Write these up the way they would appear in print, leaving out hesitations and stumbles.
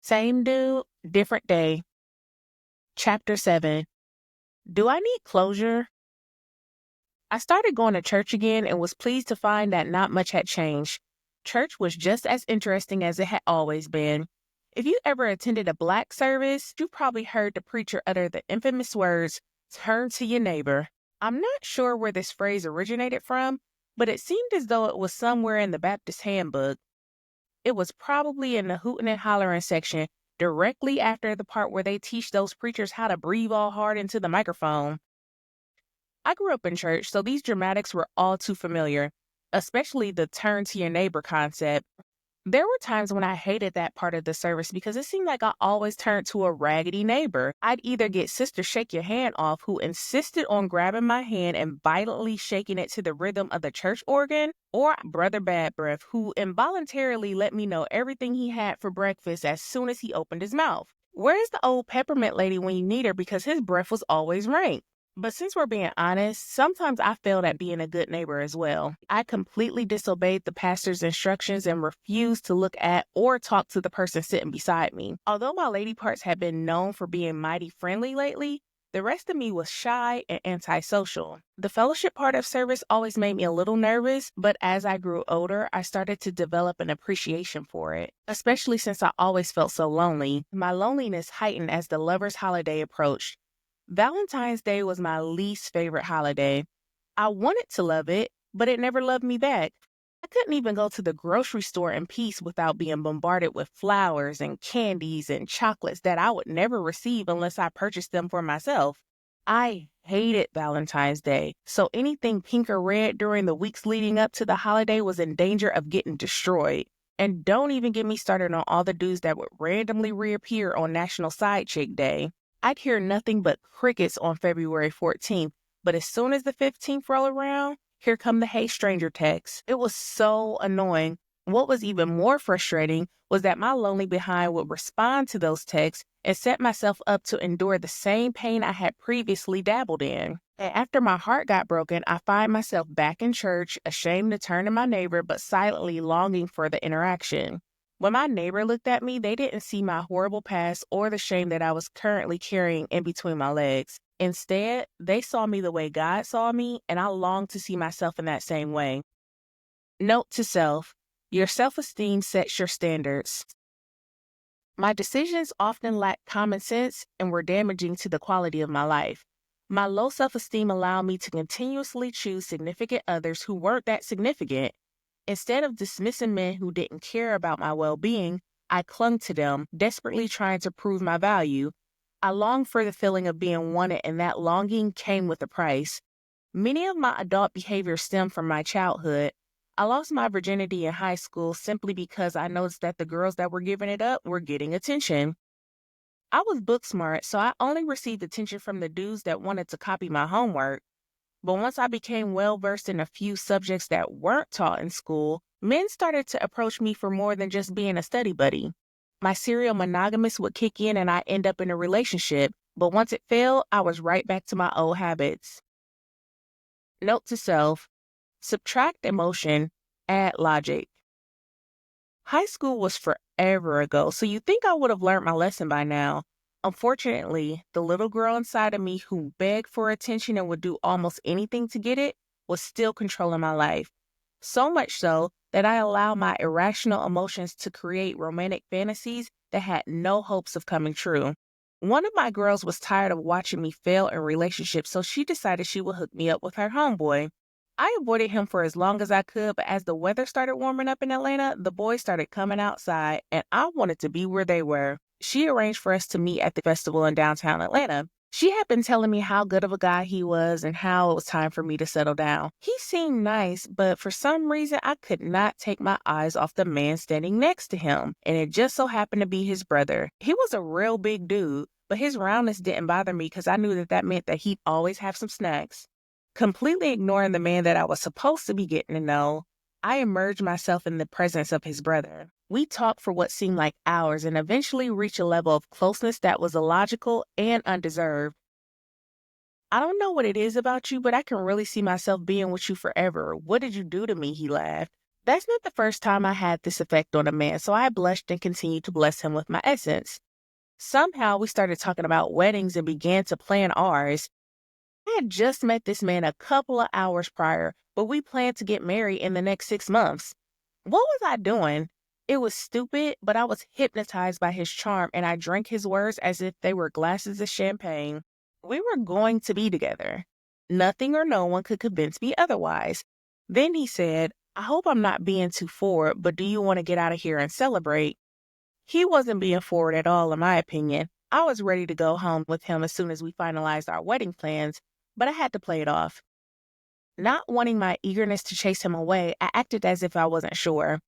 Same dude, different day. Chapter 7. Do I need closure? I started going to church again and was pleased to find that not much had changed. Church was just as interesting as it had always been. If you ever attended a Black service, you probably heard the preacher utter the infamous words, "Turn to your neighbor." I'm not sure where this phrase originated from, but it seemed as though it was somewhere in the Baptist handbook. It was probably in the hooting and hollering section, directly after the part where they teach those preachers how to breathe all hard into the microphone. I grew up in church, so these dramatics were all too familiar, especially the turn to your neighbor concept. There were times when I hated that part of the service because it seemed like I always turned to a raggedy neighbor. I'd either get Sister Shake Your Hand Off, who insisted on grabbing my hand and violently shaking it to the rhythm of the church organ, or Brother Bad Breath, who involuntarily let me know everything he had for breakfast as soon as he opened his mouth. Where's the old peppermint lady when you need her because his breath was always rank? But since we're being honest, sometimes I failed at being a good neighbor as well. I completely disobeyed the pastor's instructions and refused to look at or talk to the person sitting beside me. Although my lady parts have been known for being mighty friendly lately, the rest of me was shy and antisocial. The fellowship part of service always made me a little nervous, but as I grew older, I started to develop an appreciation for it, especially since I always felt so lonely. My loneliness heightened as the lovers' holiday approached. Valentine's Day was my least favorite holiday. I wanted to love it, but it never loved me back. I couldn't even go to the grocery store in peace without being bombarded with flowers and candies and chocolates that I would never receive unless I purchased them for myself. I hated Valentine's Day, so anything pink or red during the weeks leading up to the holiday was in danger of getting destroyed. And don't even get me started on all the dudes that would randomly reappear on National Side Chick Day. I'd hear nothing but crickets on February 14th, but as soon as the 15th roll around, here come the "Hey Stranger" texts. It was so annoying. What was even more frustrating was that my lonely behind would respond to those texts and set myself up to endure the same pain I had previously dabbled in. And after my heart got broken, I find myself back in church, ashamed to turn to my neighbor, but silently longing for the interaction. When my neighbor looked at me, they didn't see my horrible past or the shame that I was currently carrying in between my legs. Instead, they saw me the way God saw me, and I longed to see myself in that same way. Note to self: your self-esteem sets your standards. My decisions often lacked common sense and were damaging to the quality of my life. My low self-esteem allowed me to continuously choose significant others who weren't that significant. Instead of dismissing men who didn't care about my well-being, I clung to them, desperately trying to prove my value. I longed for the feeling of being wanted, and that longing came with a price. Many of my adult behaviors stem from my childhood. I lost my virginity in high school simply because I noticed that the girls that were giving it up were getting attention. I was book smart, so I only received attention from the dudes that wanted to copy my homework. But once I became well-versed in a few subjects that weren't taught in school, men started to approach me for more than just being a study buddy. My serial monogamous would kick in and I'd end up in a relationship, but once it failed, I was right back to my old habits. Note to self: subtract emotion, add logic. High school was forever ago, so you'd think I would have learned my lesson by now. Unfortunately, the little girl inside of me who begged for attention and would do almost anything to get it was still controlling my life. So much so that I allowed my irrational emotions to create romantic fantasies that had no hopes of coming true. One of my girls was tired of watching me fail in relationships, so she decided she would hook me up with her homeboy. I avoided him for as long as I could, but as the weather started warming up in Atlanta, the boys started coming outside, and I wanted to be where they were. She arranged for us to meet at the festival in downtown Atlanta. She had been telling me how good of a guy he was and how it was time for me to settle down. He seemed nice, but for some reason I could not take my eyes off the man standing next to him, and it just so happened to be his brother. He was a real big dude, but his roundness didn't bother me because I knew that meant that he'd always have some snacks. Completely ignoring the man that I was supposed to be getting to know, I immersed myself in the presence of his brother. We talked for what seemed like hours and eventually reached a level of closeness that was illogical and undeserved. "I don't know what it is about you, but I can really see myself being with you forever. What did you do to me?" he laughed. That's not the first time I had this effect on a man, so I blushed and continued to bless him with my essence. Somehow we started talking about weddings and began to plan ours. I had just met this man a couple of hours prior, but we planned to get married in the next 6 months. What was I doing? It was stupid, but I was hypnotized by his charm and I drank his words as if they were glasses of champagne. We were going to be together. Nothing or no one could convince me otherwise. Then he said, I hope I'm not being too forward, but do you want to get out of here and celebrate? He wasn't being forward at all, in my opinion. I was ready to go home with him as soon as we finalized our wedding plans, but I had to play it off. Not wanting my eagerness to chase him away, I acted as if I wasn't sure.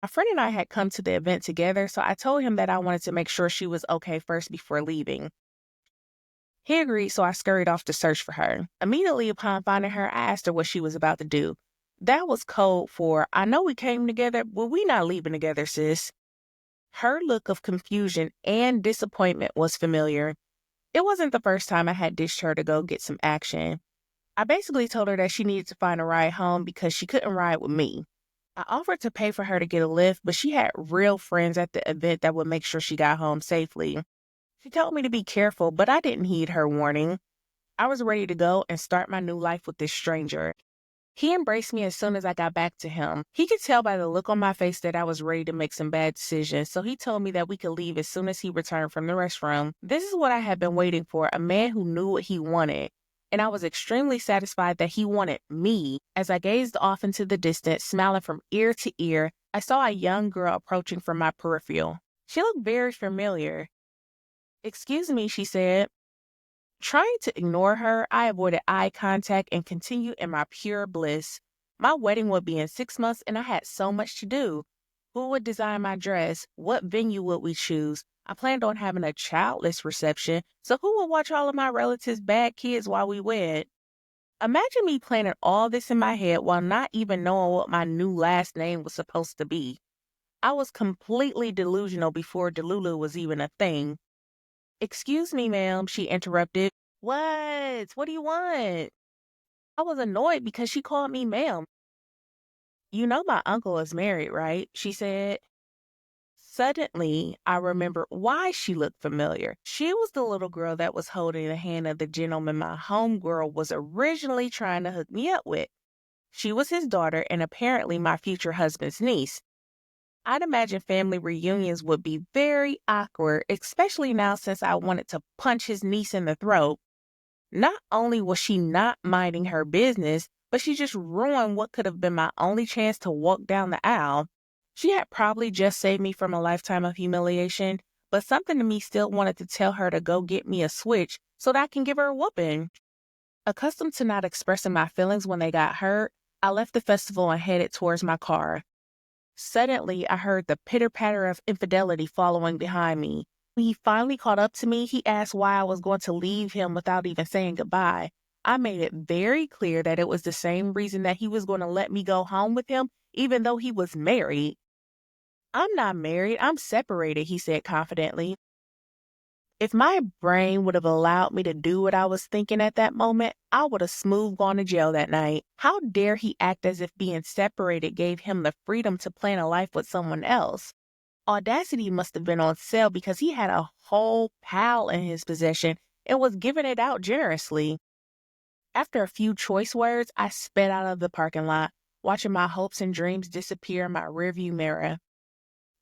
My friend and I had come to the event together, so I told him that I wanted to make sure she was okay first before leaving. He agreed, so I scurried off to search for her. Immediately upon finding her, I asked her what she was about to do. That was code for, I know we came together, but we not leaving together, sis. Her look of confusion and disappointment was familiar. It wasn't the first time I had dished her to go get some action. I basically told her that she needed to find a ride home because she couldn't ride with me. I offered to pay for her to get a lift, but she had real friends at the event that would make sure she got home safely. She told me to be careful, but I didn't heed her warning. I was ready to go and start my new life with this stranger. He embraced me as soon as I got back to him. He could tell by the look on my face that I was ready to make some bad decisions, so he told me that we could leave as soon as he returned from the restroom. This is what I had been waiting for, a man who knew what he wanted. And I was extremely satisfied that he wanted me. As I gazed off into the distance, smiling from ear to ear, I saw a young girl approaching from my peripheral. She looked very familiar. "Excuse me," she said. Trying to ignore her, I avoided eye contact and continued in my pure bliss. My wedding would be in 6 months and I had so much to do. Who would design my dress? What venue would we choose? I planned on having a childless reception, so who would watch all of my relatives' bad kids while we wed? Imagine me planning all this in my head while not even knowing what my new last name was supposed to be. I was completely delusional before Delulu was even a thing. "Excuse me, ma'am," she interrupted. "What? What do you want?" I was annoyed because she called me ma'am. "You know my uncle is married, right?" she said. Suddenly, I remembered why she looked familiar. She was the little girl that was holding the hand of the gentleman my homegirl was originally trying to hook me up with. She was his daughter and apparently my future husband's niece. I'd imagine family reunions would be very awkward, especially now since I wanted to punch his niece in the throat. Not only was she not minding her business, but she just ruined what could have been my only chance to walk down the aisle. She had probably just saved me from a lifetime of humiliation, but something in me still wanted to tell her to go get me a switch so that I can give her a whooping. Accustomed to not expressing my feelings when they got hurt, I left the festival and headed towards my car. Suddenly, I heard the pitter-patter of infidelity following behind me. When he finally caught up to me, he asked why I was going to leave him without even saying goodbye. I made it very clear that it was the same reason that he was going to let me go home with him, even though he was married. "I'm not married, I'm separated," he said confidently. If my brain would have allowed me to do what I was thinking at that moment, I would have smooth gone to jail that night. How dare he act as if being separated gave him the freedom to plan a life with someone else? Audacity must have been on sale because he had a whole pal in his possession and was giving it out generously. After a few choice words, I sped out of the parking lot, watching my hopes and dreams disappear in my rearview mirror.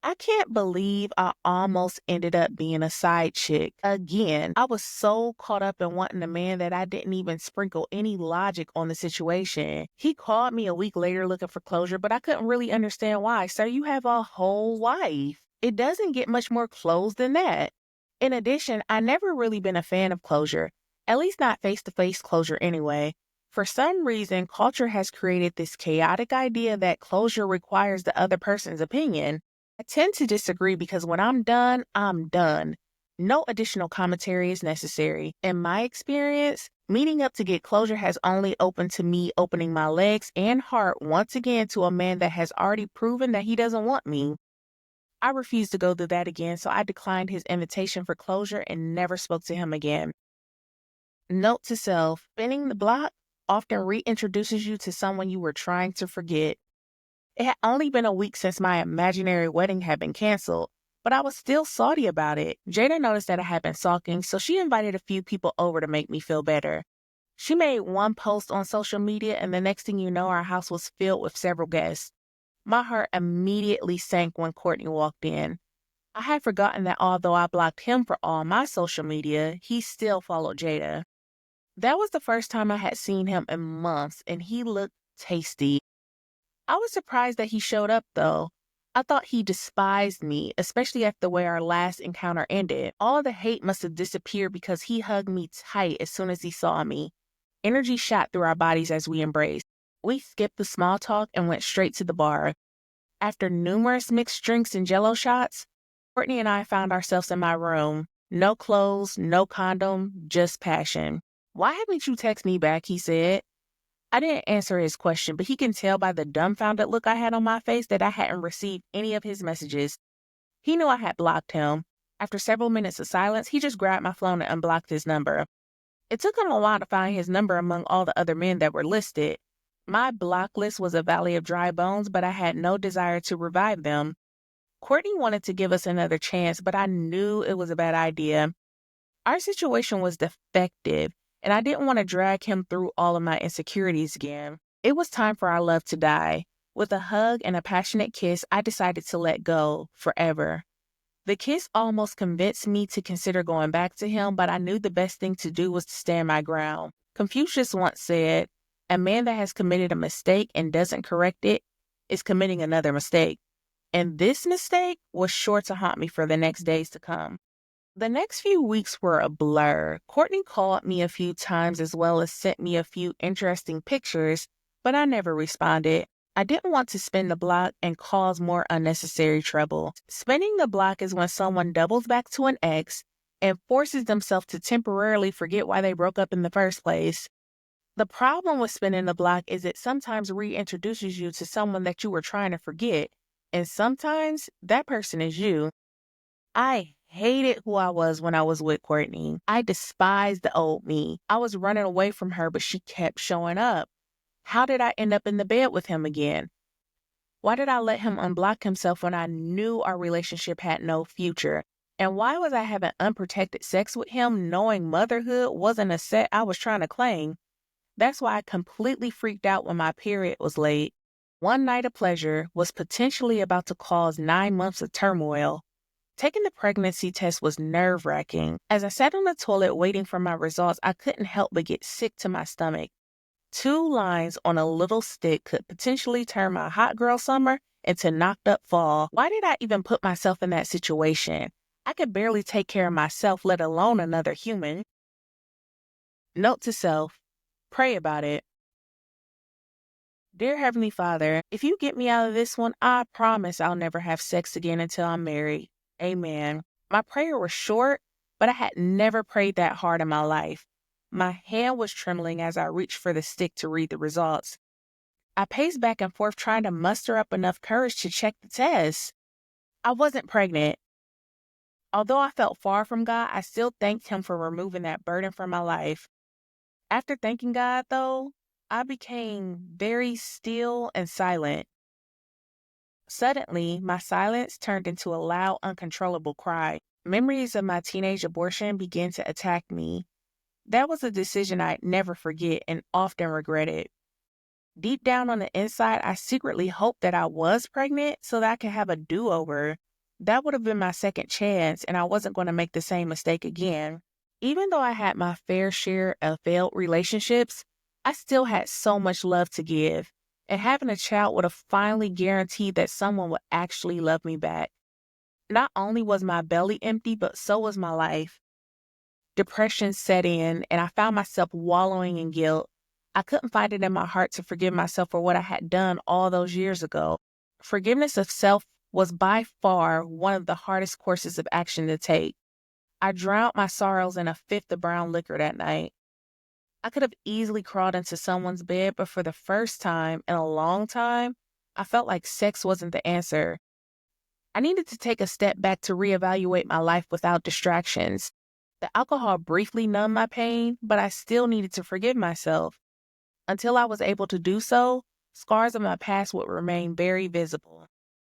I can't believe I almost ended up being a side chick again. I was so caught up in wanting a man that I didn't even sprinkle any logic on the situation. He called me a week later looking for closure, but I couldn't really understand why. "Sir, you have a whole wife. It doesn't get much more closed than that." In addition, I never really been a fan of closure, at least not face-to-face closure anyway. For some reason, culture has created this chaotic idea that closure requires the other person's opinion. I tend to disagree because when I'm done, I'm done. No additional commentary is necessary. In my experience, meeting up to get closure has only opened to me opening my legs and heart once again to a man that has already proven that he doesn't want me. I refused to go through that again, so I declined his invitation for closure and never spoke to him again. Note to self: spinning the block often reintroduces you to someone you were trying to forget. It had only been a week since my imaginary wedding had been canceled, but I was still salty about it. Jada noticed that I had been sulking, so she invited a few people over to make me feel better. She made one post on social media, and the next thing you know, our house was filled with several guests. My heart immediately sank when Courtney walked in. I had forgotten that although I blocked him for all my social media, he still followed Jada. That was the first time I had seen him in months, and he looked tasty. I was surprised that he showed up, though. I thought he despised me, especially after the way our last encounter ended. All the hate must have disappeared because he hugged me tight as soon as he saw me. Energy shot through our bodies as we embraced. We skipped the small talk and went straight to the bar. After numerous mixed drinks and jello shots, Courtney and I found ourselves in my room. No clothes, no condom, just passion. "Why haven't you texted me back?" he said. I didn't answer his question, but he can tell by the dumbfounded look I had on my face that I hadn't received any of his messages. He knew I had blocked him. After several minutes of silence, he just grabbed my phone and unblocked his number. It took him a while to find his number among all the other men that were listed. My block list was a valley of dry bones, but I had no desire to revive them. Courtney wanted to give us another chance, but I knew it was a bad idea. Our situation was defective, and I didn't want to drag him through all of my insecurities again. It was time for our love to die. With a hug and a passionate kiss, I decided to let go forever. The kiss almost convinced me to consider going back to him, but I knew the best thing to do was to stand my ground. Confucius once said, "A man that has committed a mistake and doesn't correct it is committing another mistake." And this mistake was sure to haunt me for the next days to come. The next few weeks were a blur. Courtney called me a few times as well as sent me a few interesting pictures, but I never responded. I didn't want to spin the block and cause more unnecessary trouble. Spinning the block is when someone doubles back to an ex and forces themselves to temporarily forget why they broke up in the first place. The problem with spinning the block is it sometimes reintroduces you to someone that you were trying to forget, and sometimes that person is you. I hated who I was when I was with Courtney. I despised the old me. I was running away from her, but she kept showing up. How did I end up in the bed with him again? Why did I let him unblock himself when I knew our relationship had no future? And why was I having unprotected sex with him knowing motherhood wasn't a set I was trying to claim? That's why I completely freaked out when my period was late. One night of pleasure was potentially about to cause 9 months of turmoil. Taking the pregnancy test was nerve-wracking. As I sat on the toilet waiting for my results, I couldn't help but get sick to my stomach. 2 lines on a little stick could potentially turn my hot girl summer into knocked up fall. Why did I even put myself in that situation? I could barely take care of myself, let alone another human. Note to self, pray about it. Dear Heavenly Father, if you get me out of this one, I promise I'll never have sex again until I'm married. Amen. My prayer was short, but I had never prayed that hard in my life. My hand was trembling as I reached for the stick to read the results. I paced back and forth trying to muster up enough courage to check the test. I wasn't pregnant. Although I felt far from God, I still thanked Him for removing that burden from my life. After thanking God, though, I became very still and silent. Suddenly, my silence turned into a loud, uncontrollable cry. Memories of my teenage abortion began to attack me. That was a decision I'd never forget and often regretted. Deep down on the inside, I secretly hoped that I was pregnant so that I could have a do-over. That would have been my second chance, and I wasn't going to make the same mistake again. Even though I had my fair share of failed relationships, I still had so much love to give. And having a child would have finally guaranteed that someone would actually love me back. Not only was my belly empty, but so was my life. Depression set in, and I found myself wallowing in guilt. I couldn't find it in my heart to forgive myself for what I had done all those years ago. Forgiveness of self was by far one of the hardest courses of action to take. I drowned my sorrows in a fifth of brown liquor that night. I could have easily crawled into someone's bed, but for the first time in a long time, I felt like sex wasn't the answer. I needed to take a step back to reevaluate my life without distractions. The alcohol briefly numbed my pain, but I still needed to forgive myself. Until I was able to do so, Scars of my past would remain very visible.